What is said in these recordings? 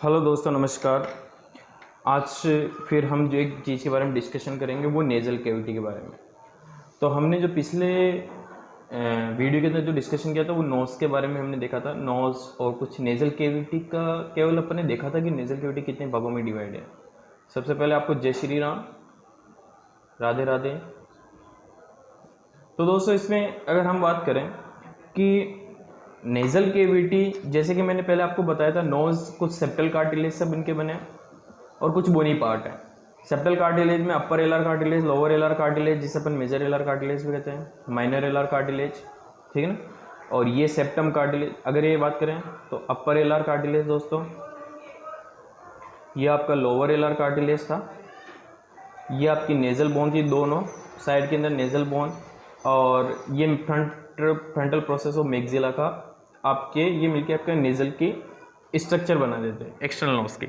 Hello दोस्तों, नमस्कार। आज फिर हम जो एक चीज़ के बारे में डिस्कशन करेंगे वो नेज़ल कैविटी के बारे में। तो हमने जो पिछले वीडियो के अंदर जो डिस्कशन किया था वो नोज़ के बारे में हमने देखा था। नोज़ और कुछ नेज़ल कैविटी का केवल अपन ने देखा था कि नेज़ल कैविटी कितने भागों में डिवाइड है। सबसे पहले आपको जय श्री राम, राधे राधे। तो दोस्तों, इसमें अगर हम बात करें कि नेज़ल कैविटी, जैसे कि मैंने पहले आपको बताया था, नोज़ कुछ सेप्टल कार्टिलेज से बनके बने और कुछ बोनी पार्ट है। सेप्टल कार्टिलेज में अपर एलर कार्टिलेज, लोअर एलर कार्टिलेज, जिसे अपन मेजर एलर कार्टिलेज भी कहते हैं, माइनर एलर कार्टिलेज, ठीक है ना। और ये सेप्टम कार्टिलेज, अगर ये बात करें तो अपर एलर कार्टिलेज दोस्तों, ये आपका लोअर एलर कार्टिलेज था। ये आपकी नेज़ल बोन थी, दोनों साइड के अंदर नेज़ल बोन, और ये फ्रंटल प्रोसेस ऑफ मैक्सिला का आपके ये मिलके आपका नेज़ल की स्ट्रक्चर बना देते हैं, एक्सटर्नल नोज की।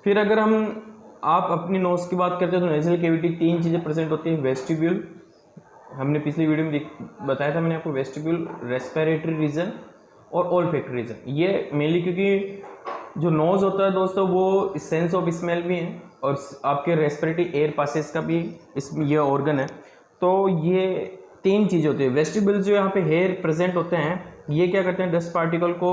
फिर अगर आप अपनी नोज की बात करते हैं तो नेज़ल कैविटी तीन चीज़ें प्रेजेंट होती है। वेस्टिब्यूल, हमने पिछली वीडियो में बताया था मैंने आपको, वेस्टिब्यूल, रेस्पिरेटरी रीजन और ओल्फैक्टरी रीजन। ये मेनली क्योंकि जो नोज होता है दोस्तों वो सेंस ऑफ स्मेल भी है और आपके रेस्पिरेटरी एयर पासेस का भी इसमें ये ऑर्गन है। तो ये तीन चीज़ें होती है। वेस्टिब्यूल जो यहाँ पे हेयर प्रेजेंट होते हैं, ये क्या करते हैं, डस्ट पार्टिकल को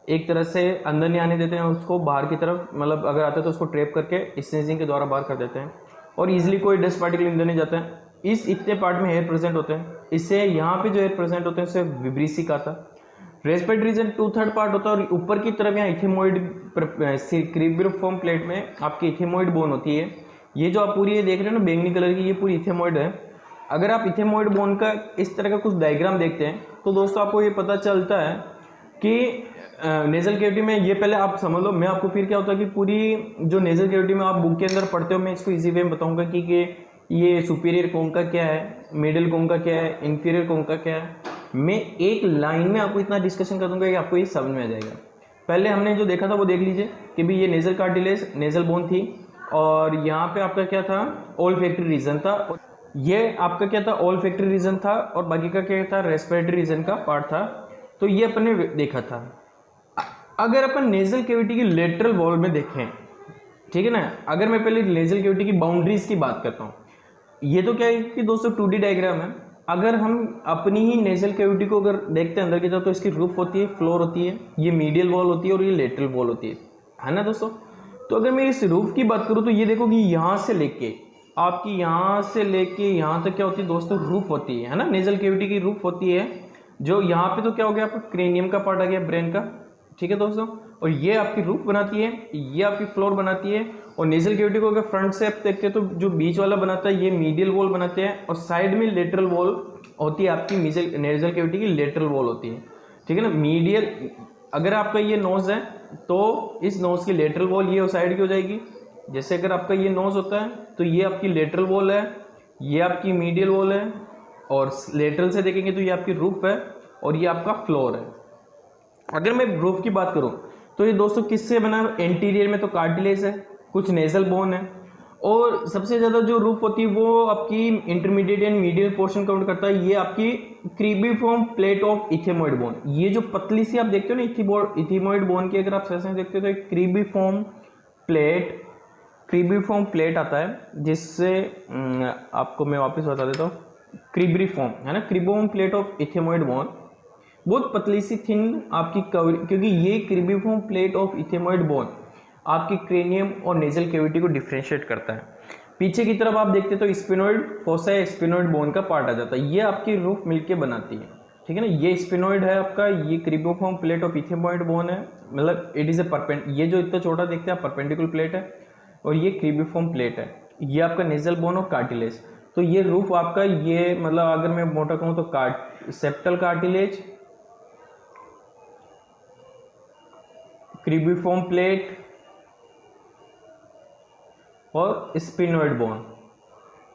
एक तरह से अंदर नहीं आने देते हैं, उसको बाहर की तरफ, मतलब अगर आता है तो उसको ट्रैप करके स्नेजिंग के द्वारा बाहर कर देते हैं और इजीली कोई डस्ट पार्टिकल अंदर नहीं जाता है। इस इतने पार्ट में हेयर प्रेजेंट होते हैं। इससे यहाँ पे जो हेयर प्रेजेंट होते हैं उससे विब्रिसिक आता है। रेस्पिरेटरी रीजन 2/3 पार्ट होता है और ऊपर की तरफ यहाँ इथेमोइड क्रीब्रिफॉर्म प्लेट में आपकी इथेमोइड बोन होती है। ये जो आप पूरी ये देख रहे हो ना बैंगनी कलर की, ये पूरी इथेमोइड है। अगर आप इथेमोइड बोन का इस तरह का कुछ डायग्राम देखते हैं तो दोस्तों आपको ये पता चलता है कि नेज़ल कैविटी में, ये पहले आप समझ लो, मैं आपको फिर क्या होता है कि पूरी जो नेज़ल कैविटी में आप बुक के अंदर पढ़ते हो, मैं इसको इजी वे में बताऊंगा कि ये सुपीरियर कोन का क्या है, मिडिल कोन का क्या है, इंफीरियर कोन का क्या है। मैं एक लाइन में आपको इतना डिस्कशन कर दूंगा कि आपको ये समझ में आ जाएगा। पहले हमने जो देखा था वो देख लीजिए कि भाई ये नेज़ल कार्टिलेज, नेज़ल बोन थी और यहाँ पे आपका क्या था, ओल्फैक्टरी रीजन था। ये आपका क्या था, ओल्फैक्टरी रीजन था और बाकी का क्या था, रेस्पिरेटरी रीजन का पार्ट था। तो ये अपन ने देखा था। अगर अपन नेज़ल कैविटी की लेटरल वॉल में देखें, ठीक है ना, अगर मैं पहले नेज़ल कैविटी की बाउंड्रीज की बात करता हूँ, ये तो क्या है कि दोस्तों 2D डायग्राम है। अगर हम अपनी ही नेज़ल कैविटी को अगर देखते हैं अंदर की तरफ, तो इसकी रूफ होती है, फ्लोर होती है, ये मीडियल वॉल होती है और ये लेटरल वॉल होती है ना दोस्तों। तो अगर मैं इस रूफ की बात करूँ तो ये देखो कि यहाँ से लेके आपकी यहाँ से लेके यहाँ तक क्या होती है दोस्तों, रूफ होती है ना, नेज़ल कैविटी की रूफ होती है। जो यहाँ पे तो क्या हो गया, आपका क्रेनियम का पार्ट आ गया, ब्रेन का, ठीक है दोस्तों। और ये आपकी रूफ बनाती है, ये आपकी फ्लोर बनाती है। और नेज़ल कैविटी को अगर फ्रंट से आप देखते हैं तो जो बीच वाला बनाता है ये मीडियल वॉल बनाते हैं और साइड में लेटरल वॉल होती है आपकी नेज़ल कैविटी की लेटरल वॉल होती है, ठीक है ना। मीडियल, अगर आपका ये नोज है तो इस नोज की लेटरल वॉल ये साइड की हो जाएगी। जैसे अगर आपका ये नोज होता है तो ये आपकी लेटरल वॉल है, ये आपकी मीडियल वॉल है, और लेटरल से देखेंगे तो ये आपकी रूफ है और ये आपका फ्लोर है। अगर मैं रूफ की बात करूं तो ये दोस्तों किससे बना है, एंटीरियर में तो कार्टिलेज है, कुछ नेज़ल बोन है, और सबसे ज़्यादा जो रूफ होती है वो आपकी intermediate and medial portion count करता है। ये आपकी क्रीबिफॉर्म प्लेट ऑफ इथेमोइड बोन, ये जो पतली सी आप देखते हो ना इथेमोइड बोन की, अगर आप सेशन देखते हो तो एक क्रीबिफॉर्म प्लेट आता है, जिससे आपको मैं वापस बता देता हूँ, क्रीबिफॉर्म है ना, क्रीबिफॉर्म प्लेट ऑफ इथेमोइड बोन, बहुत पतली सी थिन आपकी कवर, क्योंकि ये क्रीबिफॉर्म प्लेट ऑफ इथेमोइड बोन आपकी क्रेनियम और नेज़ल कैविटी को डिफ्रेंशिएट करता है। पीछे की तरफ आप देखते तो स्पिनोइड फोसा, स्पिनोइड बोन का पार्ट आ जाता है, ये आपकी रूफ मिलके बनाती है, ठीक है ना। ये स्पिनोइड है आपका, ये क्रीबिफॉर्म प्लेट ऑफ इथेमोइड बोन है, मतलब इट इज ए ये जो इतना छोटा देखते हैं आप परपेंडिकुलर प्लेट है, और ये क्रीबिफॉर्म प्लेट है, ये आपका नेज़ल बोन और कार्टिलेज। तो ये रूफ आपका, ये मतलब अगर मैं मोटा कहूँ तो सेप्टल कार्टिलेज, क्रीबिफॉर्म प्लेट और स्पिनोइड बोन,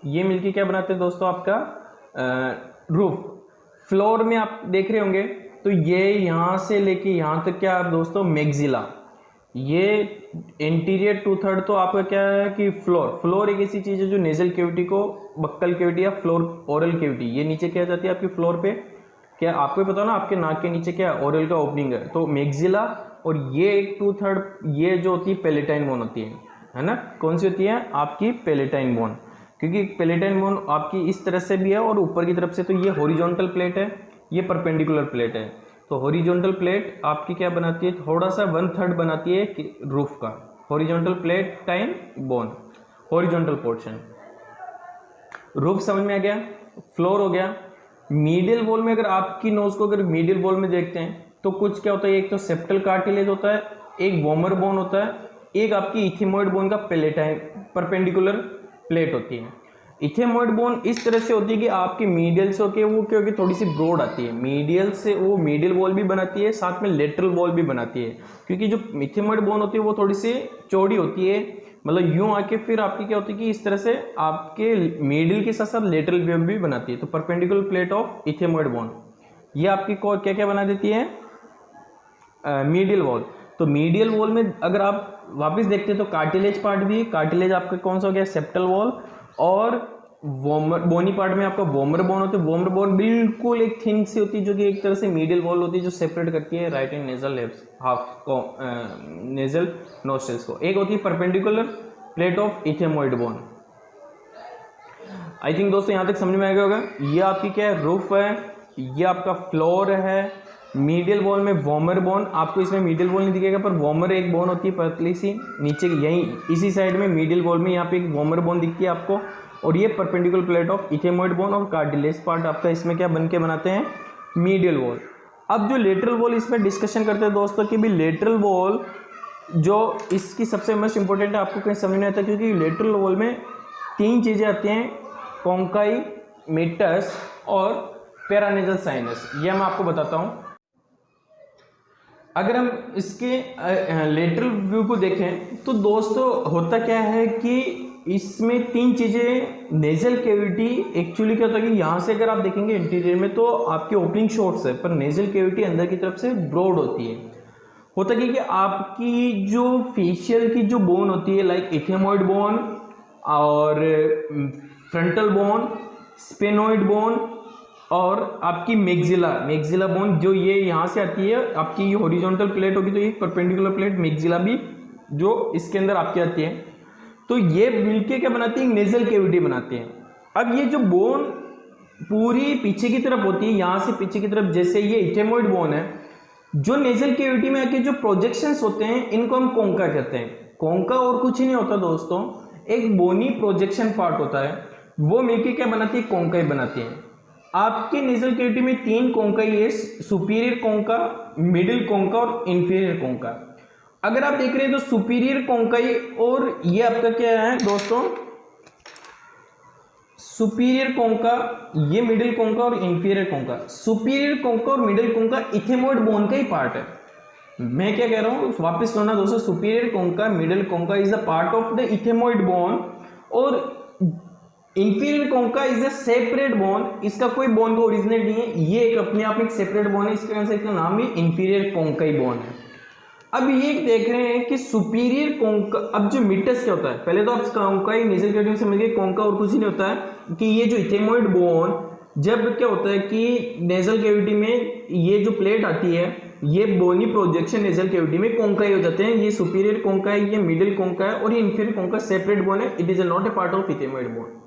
ये मिलके क्या बनाते हैं दोस्तों, आपका रूफ। फ्लोर में आप देख रहे होंगे तो ये यहाँ से लेके यहाँ तक क्या आप दोस्तों, मैक्सिला, ये इंटीरियर 2/3 तो आपका क्या है कि फ्लोर एक ऐसी चीज है जो नेज़ल कैविटी को, बक्कल कैविटी या फ्लोर ओरल कैविटी, ये नीचे क्या जाती है आपकी फ्लोर पे, क्या आपको पता ना आपके नाक के नीचे क्या ओरल का ओपनिंग है, तो मैक्सिला और ये एक 2/3 ये जो होती है पैलेटाइन बोन होती है ना। कौन सी होती है आपकी पैलेटाइन बोन, क्योंकि पैलेटाइन बोन आपकी इस तरह से भी है और ऊपर की तरफ से, तो ये हॉरिजॉन्टल प्लेट है, ये परपेंडिकुलर प्लेट है। तो हॉरिजॉन्टल प्लेट आपकी क्या बनाती है, थोड़ा सा 1/3 बनाती है रूफ का, horizontal plate time bone, horizontal portion. Roof समझ में आ गया, फ्लोर हो गया। मीडियल वॉल में अगर आपकी नोज को अगर मीडियल वॉल में देखते हैं तो कुछ क्या होता है, एक तो सेप्टल कार्टिलेज होता है, एक वॉमर बोन होता है, एक आपकी इथेमॉइड बोन का पैलेटाइन परपेंडिकुलर प्लेट होती है। इथेमॉइड बोन इस तरह से होती है कि आपकी मीडियल से होकर वो क्योंकि थोड़ी सी ब्रॉड आती है, मीडियल से वो मीडियल वॉल भी बनाती है, साथ में लेटरल वॉल भी बनाती है, क्योंकि जो इथेमॉइड बोन होती है वो थोड़ी सी चौड़ी होती है, मतलब यूं आके फिर आपकी क्या होती है कि इस तरह से आपके मीडियल के साथ साथ लेटरल वेव भी बनाती है। तो परपेंडिकुलर प्लेट ऑफ इथेमॉइड बोन ये आपकी को क्या क्या बना देती है, मीडियल वॉल। तो मीडियल वॉल में अगर आप वापस देखते हैं तो कार्टिलेज पार्ट भी, कार्टिलेज आपका कौन सा हो गया, सेप्टल वॉल, और वॉमर बोनी पार्ट में आपका वॉमर बोन होती है। वॉमर बोन बिल्कुल एक थिन सी होती है जो कि एक तरह से मीडियल वॉल होती है जो सेपरेट करती है राइट एंड नेजल हाफ को नेजल नोस्ट्रल्स को। एक होती है perpendicular plate of इथेमॉइड bone. I think दोस्तों यहाँ तक समझ में आ गया होगा। ये आपकी क्या है, रूफ है, ये आपका फ्लोर है। मीडियल वॉल में वॉमर बोन, आपको इसमें मीडियल वॉल नहीं दिखेगा पर वॉमर एक बोन होती है पतली सी नीचे यहीं इसी साइड में मीडियल वॉल में यहाँ पे एक वॉमर बोन दिखती है आपको, और ये परपेंडिकुलर प्लेट ऑफ इथेमॉइड बोन और कार्टिलेज पार्ट आपका इसमें क्या बन के बनाते हैं, मीडियल वॉल। अब जो लेटरल वॉल इसमें डिस्कशन करते हैं दोस्तों कि भी लेटरल वॉल जो इसकी सबसे मोस्ट इंपॉर्टेंट है, आपको कहीं समझ नहीं आता क्योंकि लेटरल वॉल में 3 चीज़ें आती हैं, कॉन्काई, मिटस और पैरानेजल साइनस। ये मैं आपको बताता हूँ। अगर हम इसके लेटरल व्यू को देखें तो दोस्तों होता क्या है कि इसमें 3 चीज़ें, नेजल कैविटी एक्चुअली क्या होता है कि यहाँ से अगर आप देखेंगे इंटीरियर में तो आपकी ओपनिंग शॉट्स है पर नेजल कैविटी अंदर की तरफ से ब्रॉड होती है। होता क्या कि आपकी जो फेशियल की जो बोन होती है लाइक इथेमॉइड बोन और फ्रंटल बोन, स्पेनोइड बोन और आपकी मैक्सिला बोन जो ये यहाँ से आती है, आपकी ये हॉरिजॉन्टल प्लेट होगी तो ये परपेंडिकुलर प्लेट मैक्सिला भी जो इसके अंदर आपकी आती है, तो ये मिलके क्या बनाती है, नेजल कैविटी बनाती है। अब ये जो बोन पूरी पीछे की तरफ होती है, यहाँ से पीछे की तरफ, जैसे ये इथेमॉइड बोन है, जो नेजल कैविटी में आके जो प्रोजेक्शंस होते हैं इनको हम कोंका कहते हैं। कोंका और कुछ नहीं होता दोस्तों, एक बोनी प्रोजेक्शन पार्ट होता है, वो मिलके क्या बनाती है, कोंका बनाती है। आपके नेजल कैविटी में 3 कोंकाई है, सुपीरियर कोंका, मिडिल कोंका और इंफीरियर कोंका। अगर आप देख रहे हैं तो सुपीरियर कोंकाई और ये आपका क्या है दोस्तों, सुपीरियर कोंका, ये मिडिल कोंका और इंफीरियर कोंका। सुपीरियर कोंका और मिडिल कोंका इथेमॉइड बोन का ही पार्ट है। मैं क्या कह रहा हूं वापस सुनना दोस्तों, superior concha, middle concha is a part of the ethmoid bone और inferior concha is a separate bone. इसका कोई बोन का ओरिजिनेट नहीं है, ये एक अपने आप में एक सेपरेट बोन है, इसके वजह से इसका नाम भी इंफीरियर कोंकाई बोन है। अब ये देख रहे हैं कि सुपीरियर कोंका, अब जो मिटस क्या होता है, पहले तो आप कोंकाई नेजल कैविटी समझ गए, कोंका और कुछ नहीं होता है कि ये जो इथेमॉइड बोन जब क्या होता है कि नेजल कैविटी में ये जो प्लेट आती है, ये बोनी प्रोजेक्शन नेजल कैविटी में कोंकाई हो जाते हैं। ये सुपीरियर कोंका है, ये मिडिल कोंका है और ये इंफीरियर कोंका सेपरेट बोन है, it is not a part of इथेमॉइड bone.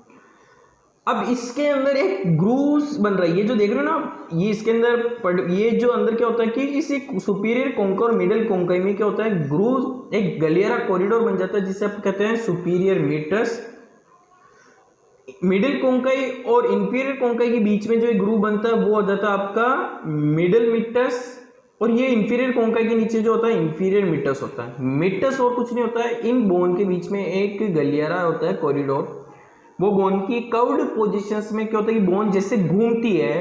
अब इसके अंदर एक ग्रूव्स बन रहा है, ये जो देख रहे हो ना, ये इसके अंदर ये जो अंदर क्या होता है कि इस सुपीरियर कोंका और मिडिल कोंकाई में क्या होता है, ग्रूव एक गलियारा कॉरिडोर बन जाता है जिसे आप कहते हैं सुपीरियर मिटस। मिडिल कोंकाई और इंफीरियर कोंकाई के बीच में जो एक ग्रूव बनता है वो हो जाता है आपका मिडिल मिटस, और ये इंफीरियर कोंकाई के नीचे जो होता है इंफीरियर मिटस होता है। मिटस और कुछ नहीं होता है, इन बोन के बीच में एक गलियारा होता है कॉरिडोर। वो बोन की कर्व्ड पोजीशंस में क्या होता है कि बोन जैसे घूमती है,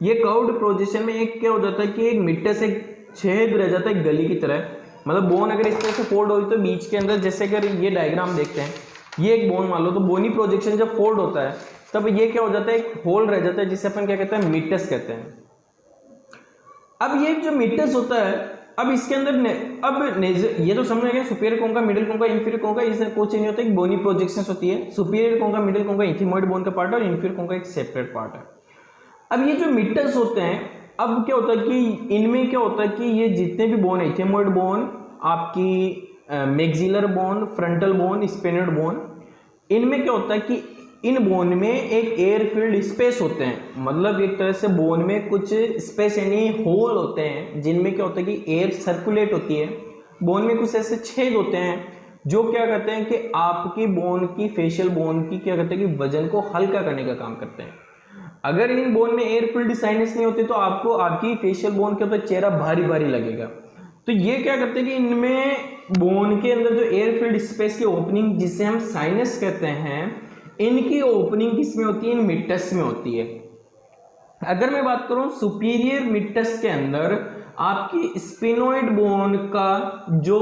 ये कर्व्ड पोजीशन में एक क्या हो जाता है कि एक मिटस एक छेद रह जाता है गली की तरह। मतलब बोन अगर इस तरह से फोल्ड होती तो बीच के अंदर, जैसे अगर ये डायग्राम देखते हैं, ये एक बोन मान लो, तो बोनी प्रोजेक्शन जब फोल्ड होता है तब ये क्या हो जाता है, एक होल रह जाता है जिसे अपन क्या कहते हैं, मिटस कहते हैं। अब ये जो मिटस होता है, अब इसके अंदर ये तो समझ गया, सुपीरियर कोंका, मिडिल कोंका, इंफीरियर कोंका, इसमें कुछ नहीं होता है, बोनी प्रोजेक्शंस होती है। सुपीरियर कोंका, मिडिल कोंका इथेमॉइड बोन का पार्ट और इंफीरियर कोंका एक सेपरेट पार्ट है। अब ये जो मिटस होते हैं, अब क्या होता है कि इनमें क्या होता है कि ये जितने भी बोन है, इथेमॉइड बोन, आपकी मैक्सिलर bone, frontal bone, sphenoid bone, इनमें क्या होता है कि इन बोन में एक एयर फील्ड स्पेस होते हैं, मतलब एक तरह से बोन में कुछ स्पेस यानी होल होते हैं जिनमें क्या होता है कि एयर सर्कुलेट होती है। बोन में कुछ ऐसे छेद होते हैं जो क्या करते हैं कि आपकी बोन की, फेशियल बोन की क्या करते हैं कि वजन को हल्का करने का काम करते हैं। अगर इन बोन में एयर फील्ड साइनस नहीं होते तो आपको आपकी फेशियल बोन के ऊपर चेहरा भारी भारी लगेगा। तो ये क्या करते हैं कि इनमें बोन के अंदर जो एयर फील्ड स्पेस की ओपनिंग जिसे हम साइनस कहते हैं, इनकी ओपनिंग किसमें होती है? इन मिटस में होती है। अगर मैं बात करूं सुपीरियर मिटस के अंदर आपकी स्पेनोइड बोन का जो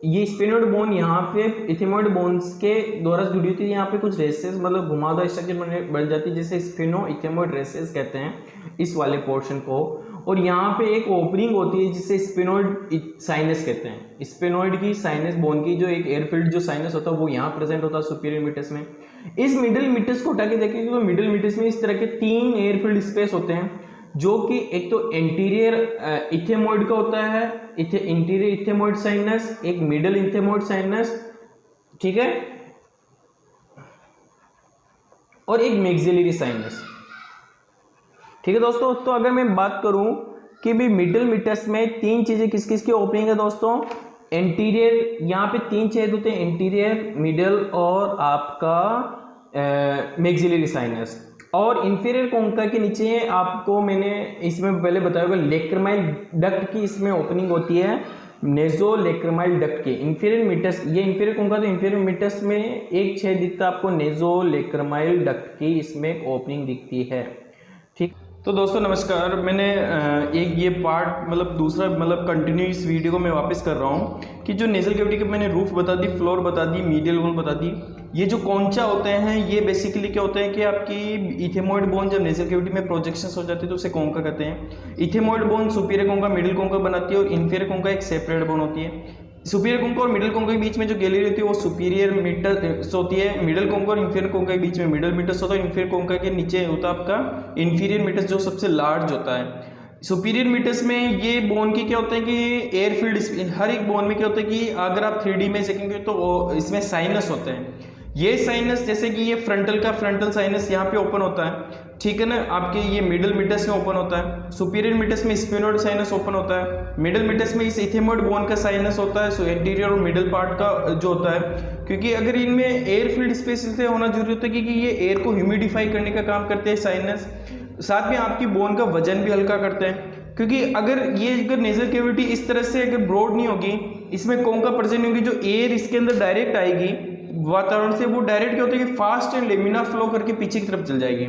ये स्पेनोइड बोन यहाँ पे इथेमॉइड बोन्स के द्वारा जुड़ी होती है, यहाँ पे कुछ रेसेस मतलब घुमावदार स्ट्रक्चर बन जाती है जिसे स्पेनो इथेमॉइड रेसेस कहते हैं इस वाले पोर्शन को। और यहाँ पे एक ओपनिंग होती है जिसे स्पेनोइड साइनस कहते हैं। स्पेनोइड की साइनस बोन की जो एक एयरफील्ड जो साइनस होता है वो यहाँ प्रेजेंट होता है सुपीरियर मिटस में। इस मिडिल मिटस को उठा के देखेंगे तो मिडिल मिटस में इस तरह के 3 एयरफील्ड स्पेस होते हैं जो कि एक तो एंटीरियर इथेमॉइड का होता है, इंटीरियर इथेमॉइड साइनस, एक मिडिल इथेमॉइड साइनस, ठीक है, और एक मैक्सिलरी साइनस, ठीक है दोस्तों। तो अगर मैं बात करूं कि भी मिडिल मिटस में 3 चीजें किस किस की ओपनिंग है दोस्तों, एंटीरियर, यहाँ पे 3 छेद होते हैं, एंटीरियर, मिडिल और आपका मैक्सिलरी साइनस। और इंफीरियर कोंका के नीचे आपको मैंने इसमें पहले बताया होगा लेक्रमाइल डक्ट की इसमें ओपनिंग होती है, नेजो लेक्रमाइल डक्ट की। इंफीरियर मिटस, ये इंफीरियर कोंका तो इंफीरियर मिटस में एक छेद दिखता है आपको नेजो लेक्रमाइल डक्ट की, इसमें एक ओपनिंग दिखती है, ठीक। तो दोस्तों नमस्कार, मैंने एक ये पार्ट मतलब दूसरा मतलब कंटिन्यू इस वीडियो को मैं वापस कर रहा हूँ कि जो नेजल कैविटी के मैंने रूफ बता दी, फ्लोर बता दी, मीडियल वॉल बता दी, ये जो कॉन्चा होते हैं ये बेसिकली क्या होता है कि आपकी इथेमॉइड बोन जब नेजल कैविटी में प्रोजेक्शंस हो जाती है तो उसे कोंका कहते हैं। इथेमॉइड bone superior concha, middle concha बनाती है और इंफीरियर कोंका एक सेपरेट बोन होती है। सुपीरियर कोंका और मिडिल कोंका के बीच में जो गैलरी होती है वो सुपीरियर मिटस होती है। मिडिल कोंका और इंफीरियर कोंका के बीच में मिडिल मिटस होता है। इंफीरियर कोंका के नीचे होता है आपका इंफीरियर मिटस जो सबसे लार्ज होता है। सुपीरियर मिटस में ये बोन की क्या होता है कि एयर फील्ड, हर एक बोन में क्या होता है कि अगर आप 3D में देखेंगे तो इसमें साइनस होते हैं। ये साइनस जैसे कि ये फ्रंटल का फ्रंटल साइनस यहाँ पे ओपन होता है, ठीक है ना, आपके ये मिडिल मिटस में ओपन होता है। सुपीरियर मिटस में स्पेनोइड साइनस ओपन होता है। मिडिल मिटस में इस इथेमॉइड बोन का साइनस होता है, सो एंटीरियर और मिडिल पार्ट का जो होता है, क्योंकि अगर इनमें एयर फील्ड स्पेस इसलिए होना जरूरी होता है क्योंकि ये एयर को ह्यूमिडिफाई करने का काम करते हैं साइनस, साथ में आपकी बोन का वजन भी हल्का करते हैं। क्योंकि अगर नेजल कैविटी इस तरह से अगर ब्रॉड नहीं होगी, इसमें कोंका प्रेजेंट होगी, जो एयर इसके अंदर डायरेक्ट आएगी वातावरण से वो डायरेक्ट क्या होता है कि फास्ट एंड लेमिनार फ्लो करके पीछे की तरफ चल जाएगी।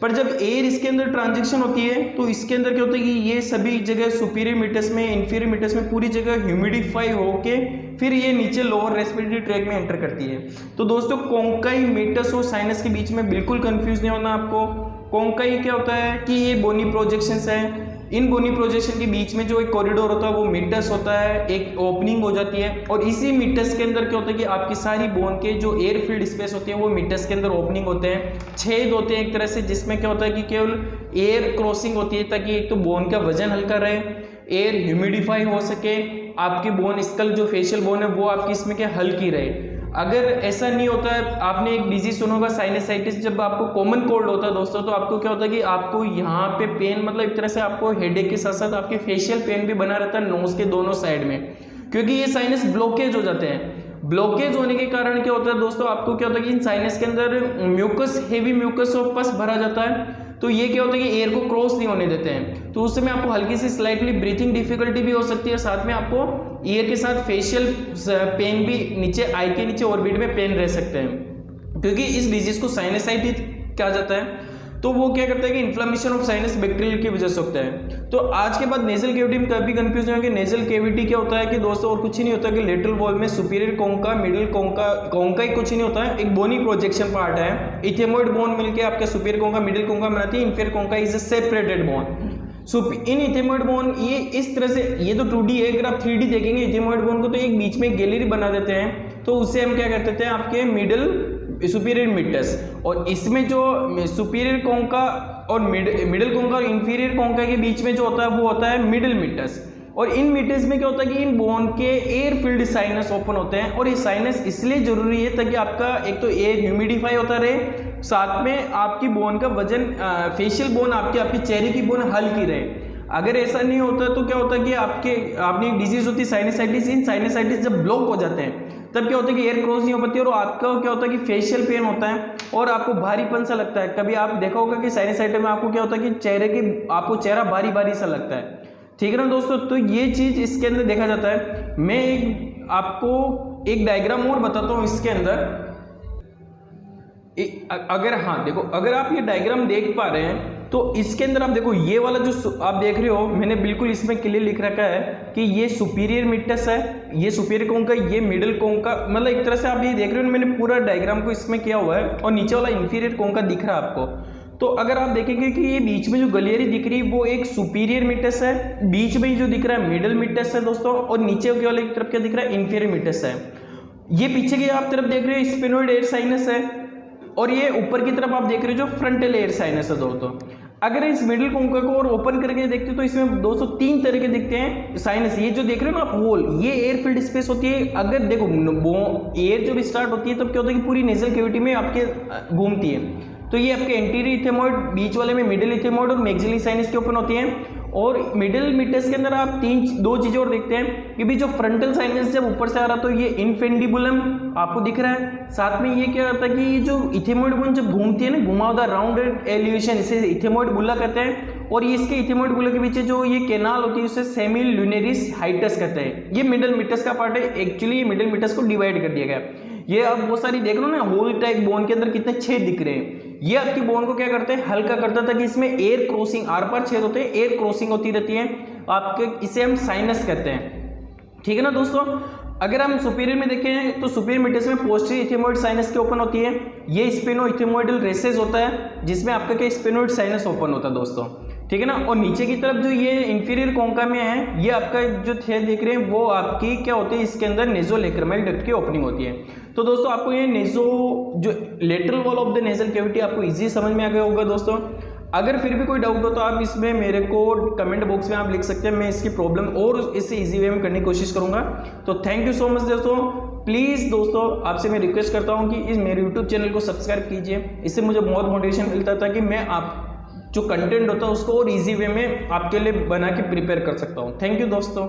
पर जब एयर इसके अंदर ट्रांजैक्शन होती है तो इसके अंदर क्या होता है कि ये सभी जगह सुपीरियर मिटस में, इंफीरियर मिटस में पूरी जगह ह्यूमिडिफाई होके फिर ये नीचे लोअर रेस्पिरेटरी ट्रैक में एंटर करती है। तो दोस्तों कोंकाई मिटस और साइनस के बीच में बिल्कुल कंफ्यूज नहीं होना आपको। कोंकाई क्या होता है कि ये बोनी प्रोजेक्शंस है, इन बोनी प्रोजेक्शन के बीच में जो एक कॉरिडोर होता है वो मिटस होता है, एक ओपनिंग हो जाती है और इसी मिटस के अंदर क्या होता है कि आपकी सारी बोन के जो एयर फील्ड स्पेस होते हैं वो मिटस के अंदर ओपनिंग होते हैं, छेद होते हैं एक तरह से, जिसमें क्या होता है कि केवल एयर क्रॉसिंग होती है ताकि एक तो बोन का वजन हल्का रहे, एयर ह्यूमिडिफाई हो सके, आपकी बोन स्कल जो फेशियल बोन है वो आपकी इसमें क्या हल्की रहे। अगर ऐसा नहीं होता है, आपने एक डिजीज सुना होगा साइनसाइटिस, जब आपको कॉमन कोल्ड होता है दोस्तों तो आपको क्या होता है कि आपको यहाँ पे पेन मतलब एक तरह से आपको हेडेक के साथ साथ आपके फेशियल पेन भी बना रहता है नोज के दोनों साइड में, क्योंकि ये साइनस ब्लॉकेज हो जाते हैं। ब्लॉकेज होने के कारण क्या होता है दोस्तों, आपको क्या होता है कि इन साइनस के अंदर म्यूकस, हेवी म्यूकस और पस भरा जाता है, तो ये क्या होता है कि एयर को क्रॉस नहीं होने देते हैं, तो उस समय आपको हल्की सी स्लाइटली ब्रीथिंग डिफिकल्टी भी हो सकती है, साथ में आपको ईयर के साथ फेशियल पेन भी, नीचे आई के नीचे ऑर्बिट में पेन रह सकते हैं, क्योंकि इस डिजीज को साइनसाइटिस कहा जाता है। तो वो क्या करता है कि इन्फ्लेमेशन ऑफ साइनस बैक्टीरियल की वजह से होता है। तो आज के बाद नेजल कैविटी में कभी कंफ्यूज नहीं होगा कि नेजल कैविटी क्या होता है कि दोस्तों और कुछ ही नहीं होता कि लेटरल वॉल में सुपीरियर कोंका, मिडिल कोंका ही कुछ ही नहीं होता है, एक बोनी प्रोजेक्शन पार्ट है। इथेमॉइड बोन मिलकर आपका सुपीरियर कोंका, मिडिल कोंका बनाती है, inferior concha is a separated bone. In ethmoid bone ये इस तरह से, ये तो 2D है, अगर आप 3D देखेंगे इथेमॉइड बोन को तो एक बीच में गैलरी बना देते हैं, तो उसे हम क्या कहते थे आपके मिडिल सुपीरियर मिटस, और इसमें जो सुपीरियर कोंका और मिडिल कोंका और इंफीरियर कोंका के बीच में जो होता है वो होता है मिडिल मीटस। और इन मीटर्स में क्या होता है कि इन बोन के एयर फिल्ड साइनस ओपन होते हैं, और ये साइनस इसलिए जरूरी है ताकि आपका एक तो एयर ह्यूमिडिफाई होता रहे, साथ में आपकी बोन का वजन, फेशियल बोन आपकी चेहरे की बोन हल्की रहे। अगर ऐसा नहीं होता तो क्या होता है कि आपने एक डिजीज होती है साइनसाइटिस। इन साइनसाइटिस जब ब्लॉक हो जाते हैं तब क्या होता है कि एयर क्रॉस नहीं हो पाती, और आपका क्या होता है कि फेशियल पेन होता है और आपको भारीपन सा लगता है। कभी आप देखा होगा कि साइनसाइटिस में आपको क्या होता है कि आपको चेहरा भारी भारी सा लगता है, ठीक है ना दोस्तों। तो ये चीज इसके अंदर देखा जाता है। मैं आपको एक डायग्राम और बताता हूं इसके अंदर। अगर आप ये डायग्राम देख पा रहे हैं तो इसके अंदर आप देखो, ये वाला जो आप देख रहे हो मैंने बिल्कुल इसमें क्लियर लिख रखा है कि ये सुपीरियर मीटस है, ये सुपीरियर कोंका, ये मिडिल कोंका, मतलब एक तरह से आप ये देख रहे हो मैंने पूरा डायग्राम को इसमें किया हुआ है, और नीचे वाला इंफीरियर कोंका दिख रहा है आपको। तो अगर आप देखेंगे कि ये बीच में जो गलियारी दिख रही है वो एक सुपीरियर मीटस है, बीच में जो दिख रहा है मिडिल मीटस है दोस्तों, और नीचे के वाले की तरफ क्या दिख रहा है इंफीरियर मीटस है। ये पीछे की आप तरफ देख रहे हो स्फेनोइड एयर साइनस है, और ये ऊपर की तरफ आप देख रहे हो जो फ्रंटल एयर साइनस है दोस्तों। अगर इस मिडिल कोंका को और ओपन करके देखते हो तो इसमें 203 तरह के दिखते हैं साइनस। ये जो देख रहे हो ना आप होल, ये एयर फिल्ड स्पेस होती है। अगर देखो एयर जब स्टार्ट होती है तब क्या होता है कि पूरी नेजल कैविटी में आपके घूमती है। तो ये आपके एंटीरियर इथेमॉइड, बीच वाले में मिडिल इथेमॉइड और मैक्सिलरी साइनस के ओपन होती हैं। और मिडिल मीटस के अंदर आप दो चीजें और देखते हैं कि भी जो फ्रंटल साइनस जब ऊपर से आ रहा तो ये इनफेंडिबुलम आपको दिख रहा है। साथ में ये क्या होता है कि ये जो इथेमॉइड बोन जब घूमती है ना घुमावदार राउंडेड एलिवेशन, इसे इथेमॉइड बुला कहते हैं। और ये इसके इथेमॉइड बुला के पीछे जो ये कैनाल होती है उसे सेमी लुनेरिस हाइटस कहते हैं। ये मिडिल मीटस का पार्ट है। एक्चुअली ये मिडिल मीटस को डिवाइड कर दिया गया। ये अब बहुत सारी देख लो ना होल टाइप बोन के अंदर कितने छेद दिख रहे हैं। ये आपकी बोन को क्या करते हैं, हल्का करता था कि इसमें एयर क्रॉसिंग, आर पार छेद होते हैं, एयर क्रॉसिंग होती रहती है आपके, इसे हम साइनस कहते हैं, ठीक है ना दोस्तों। अगर हम सुपीरियर में देखें तो सुपीरियर मीटस में पोस्टीरियर इथेमॉइड साइनस के ओपन होती है। ये स्पेनो इथेमॉइडल रेसेस होता है जिसमें आपका क्या स्पेनोइड साइनस ओपन होता है दोस्तों, ठीक है ना। और नीचे की तरफ जो ये इंफीरियर कोंका में है, ये आपका जो छेद देख रहे हैं वो आपकी क्या होती है, इसके अंदर नेज़ोलैक्रिमल डक्ट की ओपनिंग होती है। तो दोस्तों आपको ये जो lateral wall of the nasal cavity आपको इजी समझ में आ गया होगा दोस्तों। अगर फिर भी कोई डाउट हो तो आप इसमें मेरे को कमेंट बॉक्स में आप लिख सकते हैं, मैं इसकी प्रॉब्लम और इससे इजी वे में करने की कोशिश करूंगा। तो थैंक यू सो मच दोस्तों। प्लीज़ दोस्तों आपसे मैं रिक्वेस्ट करता हूं कि इस मेरे यूट्यूब चैनल को सब्सक्राइब कीजिए, इससे मुझे बहुत मोटिवेशन मिलता है ताकि मैं आप जो कंटेंट होता है उसको और इजी वे में आपके लिए बना के प्रिपेयर कर सकता हूँ। थैंक यू दोस्तों।